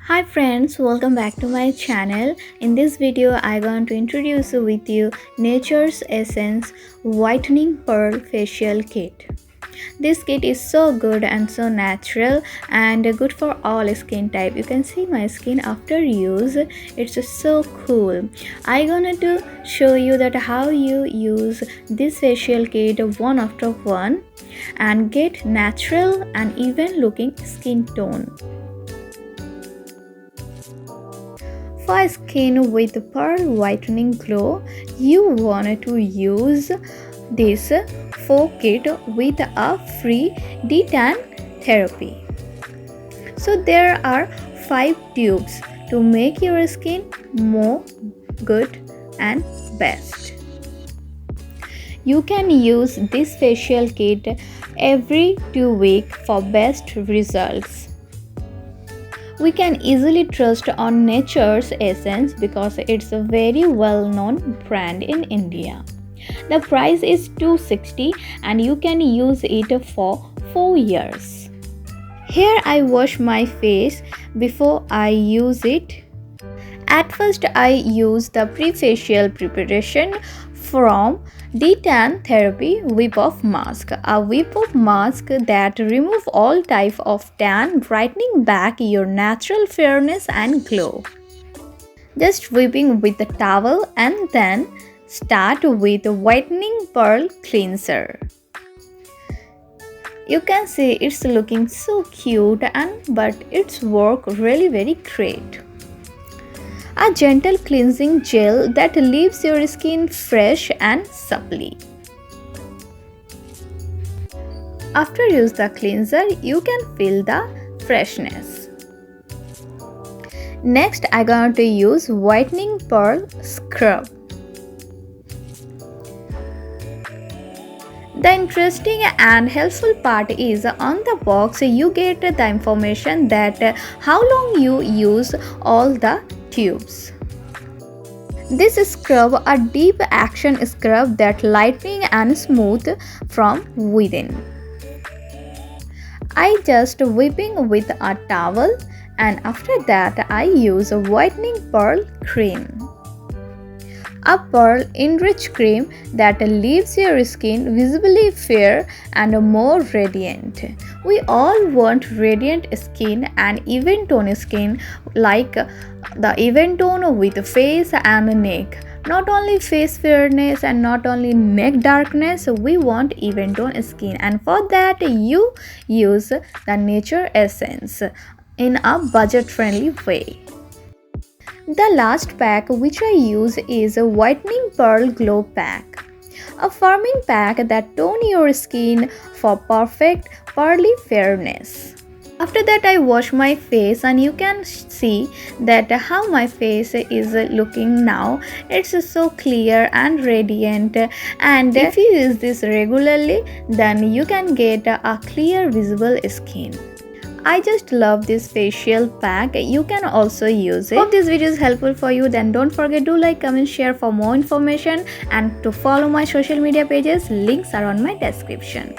Hi friends, welcome back to my channel. In this video I going to introduce with you Nature's Essence Whitening Pearl Facial Kit. This kit is so good and so natural and good for all skin type. You can see my skin after use. It's so cool. I gonna to show you that how you use this facial kit one after one and get natural and even looking skin tone. For skin with pearl whitening glow, you want to use this 4 kit with a free detan therapy. So there are 5 tubes to make your skin more good and best. You can use this facial kit every 2 weeks for best results. We can easily trust on Nature's Essence because it's a very well-known brand in India. The price is $260 and you can use it for 4 years. Here I wash my face before I use it. At first I use the pre-facial preparation from Detan Therapy Whip Off Mask, a whip off mask that remove all type of tan, brightening back your natural fairness and glow. Just whipping with the towel and then start with Whitening Pearl Cleanser. You can see it's looking so cute but it's work really very great. A gentle cleansing gel that leaves your skin fresh and supple. After use the cleanser, you can feel the freshness. Next, I'm going to use Whitening Pearl Scrub. The interesting and helpful part is on the box you get the information that how long you use all the tubes. This scrub a deep action scrub that lightening and smooth from within. I just whipping with a towel and after that I use a whitening pearl cream. A pearl enriched cream that leaves your skin visibly fair and more radiant. We all want radiant skin and even tone skin like the even tone with face and neck. Not only face fairness and not only neck darkness, we want even tone skin, and for that you use the Nature Essence in a budget friendly way. The last pack which I use is a Whitening Pearl Glow Pack, a firming pack that tone your skin for perfect pearly fairness. After that I wash my face and you can see that how my face is looking now. It's so clear and radiant, and if you use this regularly then you can get a clear visible skin. I just love this facial pack. You can also use it. Hope this video is helpful for you. Then don't forget to like, comment, share for more information and to follow my social media pages. Links are on my description.